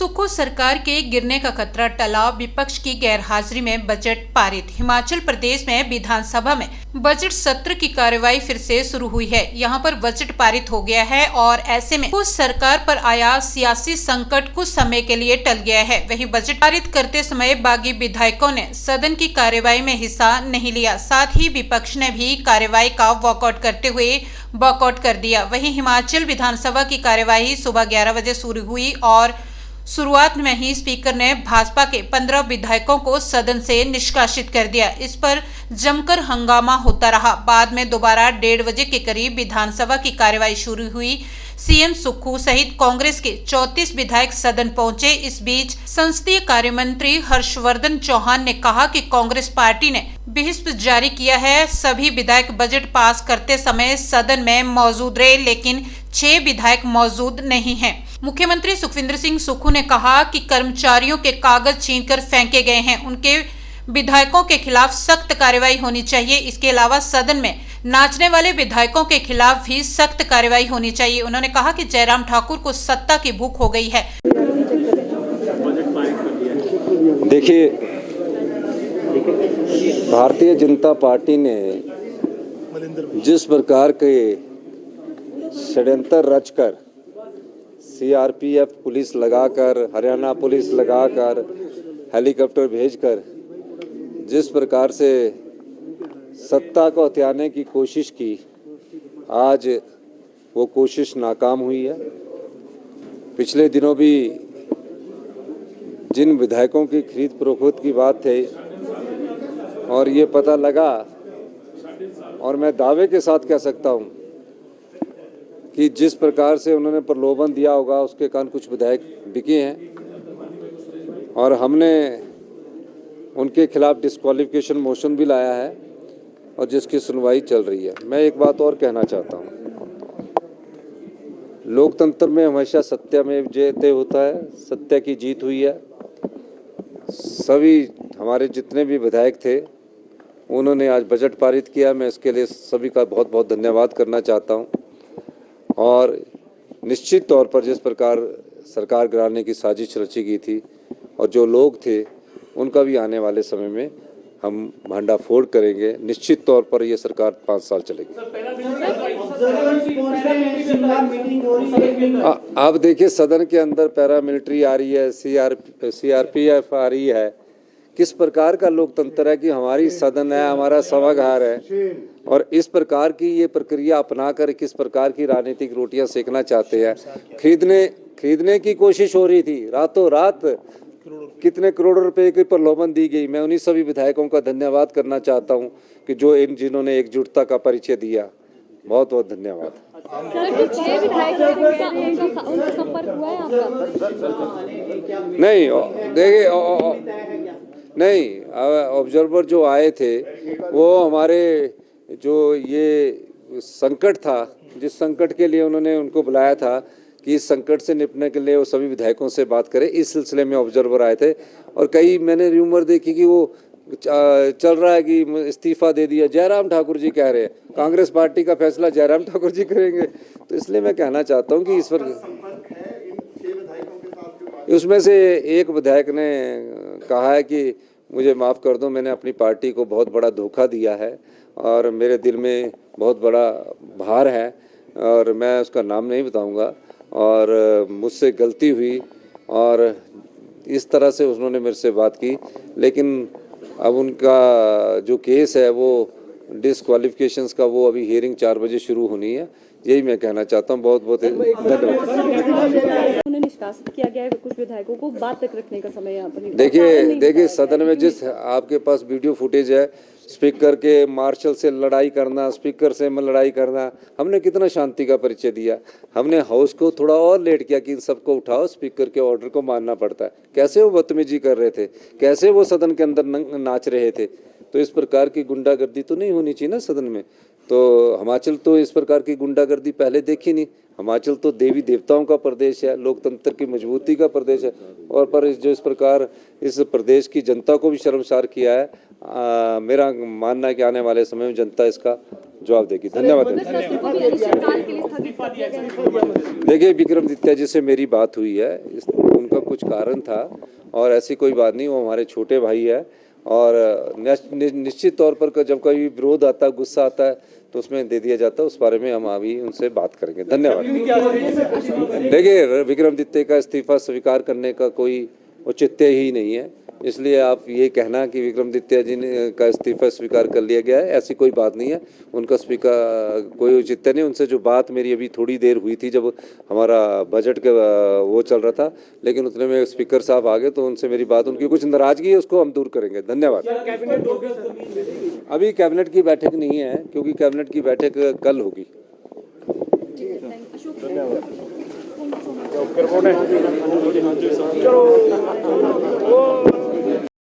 सुक्खू सरकार के गिरने का खतरा टला, विपक्ष की गैरहाजिरी में बजट पारित। हिमाचल प्रदेश में विधानसभा में बजट सत्र की कार्यवाही फिर से शुरू हुई है। यहां पर बजट पारित हो गया है और ऐसे में कुछ सरकार पर आया सियासी संकट कुछ समय के लिए टल गया है। वहीं बजट पारित करते समय बागी विधायकों ने सदन की कार्यवाही में हिस्सा नहीं लिया, साथ ही विपक्ष ने भी कार्यवाही का वॉकआउट करते हुए वॉकआउट कर दिया। वहीं हिमाचल विधानसभा की कार्यवाही सुबह 11 बजे शुरू हुई और शुरुआत में ही स्पीकर ने भाजपा के 15 विधायकों को सदन से निष्कासित कर दिया। इस पर जमकर हंगामा होता रहा। बाद में दोबारा 1:30 बजे के करीब विधानसभा की कार्यवाही शुरू हुई। सीएम सुक्खू सहित कांग्रेस के 34 विधायक सदन पहुंचे। इस बीच संसदीय कार्य मंत्री हर्षवर्धन चौहान ने कहा कि कांग्रेस पार्टी ने व्हिप जारी किया है। सभी विधायक बजट पास करते समय सदन में मौजूद रहे, लेकिन 6 विधायक मौजूद नहीं हैं। मुख्यमंत्री सुखविंदर सिंह सुक्खू ने कहा कि कर्मचारियों के कागज छीनकर फेंके गए हैं, उनके विधायकों के खिलाफ सख्त कार्रवाई होनी चाहिए। इसके अलावा सदन में नाचने वाले विधायकों के खिलाफ भी सख्त कार्रवाई होनी चाहिए। उन्होंने कहा कि जयराम ठाकुर को सत्ता की भूख हो गई है। देखिए, भारतीय जनता पार्टी ने जिस प्रकार के षड्यंत्र रचकर सीआरपीएफ पुलिस लगाकर, हरियाणा पुलिस लगाकर, हेलीकॉप्टर भेजकर जिस प्रकार से सत्ता को हथियाने की कोशिश की, आज वो कोशिश नाकाम हुई है। पिछले दिनों भी जिन विधायकों की खरीद फरोख्त की बात थी और ये पता लगा, और मैं दावे के साथ कह सकता हूँ कि जिस प्रकार से उन्होंने प्रलोभन दिया होगा उसके कारण कुछ विधायक बिके हैं और हमने उनके खिलाफ डिस्क्वालिफिकेशन मोशन भी लाया है और जिसकी सुनवाई चल रही है। मैं एक बात और कहना चाहता हूँ, लोकतंत्र में हमेशा सत्यमेव जयते होता है, सत्य की जीत हुई है। सभी हमारे जितने भी विधायक थे उन्होंने आज बजट पारित किया। मैं इसके लिए सभी का बहुत बहुत धन्यवाद करना चाहता हूँ। और निश्चित तौर पर जिस प्रकार सरकार गिराने की साजिश रची गई थी और जो लोग थे उनका भी आने वाले समय में हम भंडाफोड़ करेंगे। निश्चित तौर पर ये सरकार 5 साल चलेगी। आप देखिए, सदन के अंदर पैरामिलिट्री आ रही है, सीआरपीएफ आ रही है। किस प्रकार का लोकतंत्र है कि हमारी सदन है, हमारा सभागार है, और इस प्रकार की ये प्रक्रिया अपनाकर किस प्रकार की राजनीतिक रोटियां सेकना चाहते हैं। खरीदने की कोशिश हो रही थी, रातों रात कितने करोड़ों रुपए की प्रलोभन दी गई। मैं उन्हीं सभी विधायकों का धन्यवाद करना चाहता हूं कि जो जिन्होंने एकजुटता का परिचय दिया। बहुत बहुत धन्यवाद। नहीं, देखिए, नहीं, ऑब्जर्वर जो आए थे वो हमारे जो ये संकट था, जिस संकट के लिए उन्होंने उनको बुलाया था कि इस संकट से निपटने के लिए वो सभी विधायकों से बात करें, इस सिलसिले में ऑब्जर्वर आए थे। और कई मैंने र्यूमर देखी कि वो चल रहा है कि इस्तीफा दे दिया। जयराम ठाकुर जी कह रहे हैं, कांग्रेस पार्टी का फैसला जयराम ठाकुर जी करेंगे। तो इसलिए मैं कहना चाहता हूं कि इस पर उसमें से एक विधायक ने कहा है कि मुझे माफ़ कर दो, मैंने अपनी पार्टी को बहुत बड़ा धोखा दिया है और मेरे दिल में बहुत बड़ा भार है, और मैं उसका नाम नहीं बताऊंगा, और मुझसे गलती हुई और इस तरह से उन्होंने मेरे से बात की। लेकिन अब उनका जो केस है वो डिस्क्वालिफिकेशंस का, वो अभी हियरिंग 4 बजे शुरू होनी है। यही मैं कहना चाहता हूँ। बहुत बहुत धन्यवाद। निष्कासित किया गया है कुछ विधायकों को, बात तक रखने का समय यहाँ पर। देखिए सदन में जिस आपके पास वीडियो फुटेज है, स्पीकर के मार्शल से लड़ाई करना, स्पीकर से लड़ाई करना, हमने कितना शांति का परिचय दिया। हमने हाउस को थोड़ा और लेट किया कि इन सबको उठाओ, स्पीकर के ऑर्डर को मानना पड़ता है। कैसे वो बदतमीजी कर रहे थे, कैसे वो सदन के अंदर नाच रहे थे। तो इस प्रकार की गुंडागर्दी तो नहीं होनी चाहिए ना सदन में। तो हिमाचल तो इस प्रकार की गुंडागर्दी पहले देखी नहीं। हिमाचल तो देवी देवताओं का प्रदेश है, लोकतंत्र की मजबूती का प्रदेश है, और पर जो इस प्रकार इस प्रदेश की जनता को भी शर्मसार किया है। मेरा मानना है कि आने वाले समय में जनता इसका जवाब देगी। धन्यवाद। देखिए, विक्रमादित्य जी से मेरी बात हुई है, उनका कुछ कारण था और ऐसी कोई बात नहीं, वो हमारे छोटे भाई है और निश्चित तौर पर जब कोई विरोध आता है, गुस्सा आता है तो उसमें दे दिया जाता है। उस बारे में हम अभी उनसे बात करेंगे। धन्यवाद। देखिए, विक्रमादित्य का इस्तीफा स्वीकार करने का कोई औचित्य ही नहीं है, इसलिए आप ये कहना कि विक्रमादित्य जी ने का इस्तीफा स्वीकार कर लिया गया है, ऐसी कोई बात नहीं है। उनका स्वीकार कोई औचित्य नहीं। उनसे जो बात मेरी अभी थोड़ी देर हुई थी जब हमारा बजट का वो चल रहा था, लेकिन उतने में स्पीकर साहब आ गए तो उनसे मेरी बात, उनकी कुछ नाराजगी है उसको हम दूर करेंगे। धन्यवाद। अभी कैबिनेट की बैठक नहीं है, क्योंकि कैबिनेट की बैठक कल होगी। चलो